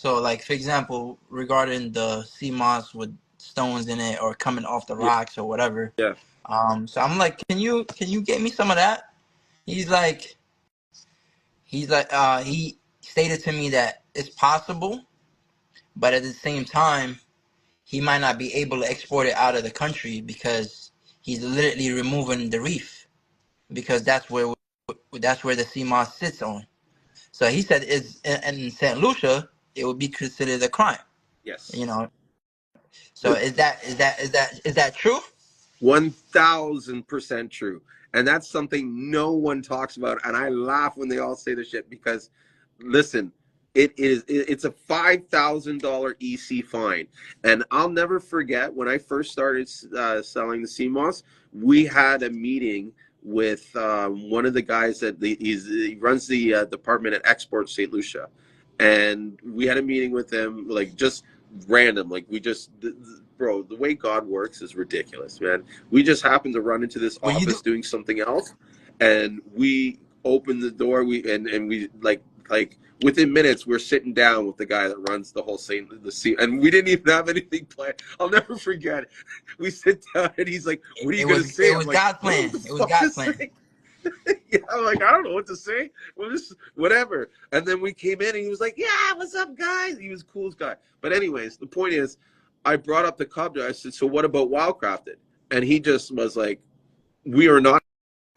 So, like for example, regarding the Seamoss with stones in it or coming off the Yeah, rocks or whatever. yeah. So I'm like, can you get me some of that? He's like, he stated to me that it's possible, but at the same time, he might not be able to export it out of the country because he's literally removing the reef because that's where the Seamoss sits on. So he said, is in St. Lucia, it would be considered a crime. You Yes. know, so is that true? 1000% true. And that's something no one talks about. And I laugh when they all say this shit because, listen, it's a $5,000 EC fine. And I'll never forget when I first started selling the CMOS, we had a meeting with one of the guys that he runs the department at Export St. Lucia. And we had a meeting with him, like just random. Like we just, bro, the way God works is ridiculous, man. We just happened to run into this Well, you do. office doing something else, and we opened the door. We like within minutes we're sitting down with the guy that runs the whole scene, and we didn't even have anything planned. I'll never forget. We sit down and he's like, "What are you It gonna was it say?" I'm was like, God's "I don't know what plan. the It was fuck to God's plan. say." Yeah, I'm like, I don't know what to say. Well, this whatever. And then we came in and he was like, "Yeah, what's up, guys?" He was the coolest guy. But anyways, the point is, I brought up the Cub. I said, "So what about Wildcrafted?" And he just was like, "We are not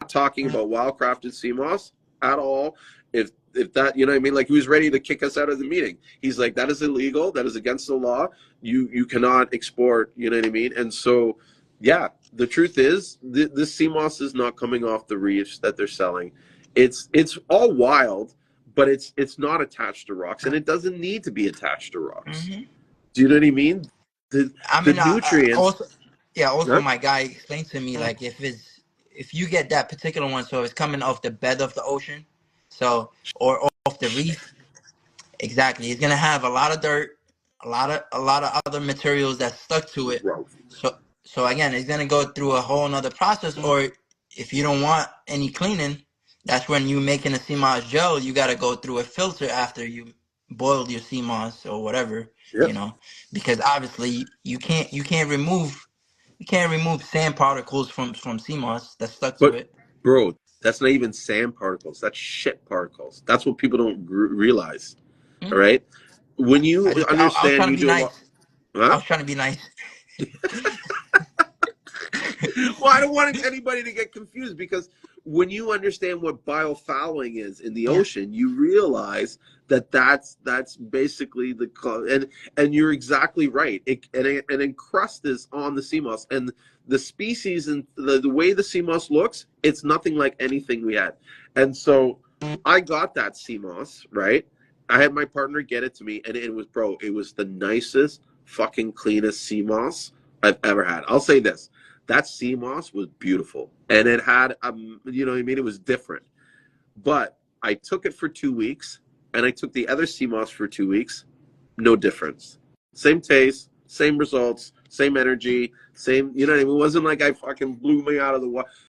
talking about Wildcrafted CMOS at all. If that, you know what I mean, like he was ready to kick us out of the meeting. He's like, that is illegal. That is against the law. You cannot export. You know what I mean? And so, yeah, the truth is, this CMOS is not coming off the reefs that they're selling. It's all wild, but it's not attached to rocks, and it doesn't need to be attached to rocks. Hmm. Do you know what I mean? The I the mean, nutrients. also, yeah. Also, Huh? my guy explained to me like if you get that particular one, so it's coming off the bed of the ocean, so or off the reef. Exactly, it's gonna have a lot of dirt, a lot of other materials that's stuck to it. Growth. So again, it's gonna go through a whole another process. Or if you don't want any cleaning, that's when you making a sea moss gel. You gotta go through a filter after you boiled your sea moss or whatever, Yep. because obviously you can't remove sand particles from sea moss that's stuck to But it. bro, that's not even sand particles. That's shit particles. That's what people don't realize. All Hmm? right. When you I was understand, trying to you be do a lot. nice. I Huh? was trying to be nice. Well, I don't want anybody to get confused because when you understand what biofouling is in the Yeah. ocean, you realize that that's basically and you're exactly right. It encrusted on the sea moss and the species and the way the sea moss looks, it's nothing like anything we had. And so I got that sea moss, right? I had my partner get it to me, and it was, bro, it was the nicest, fucking cleanest sea moss I've ever had. I'll say this: that sea moss was beautiful, and it had, you know what I mean? It was different. But I took it for 2 weeks, and I took the other sea moss for 2 weeks. No difference. Same taste, same results, same energy, same. You know what I mean? It wasn't like I fucking blew me out of the water.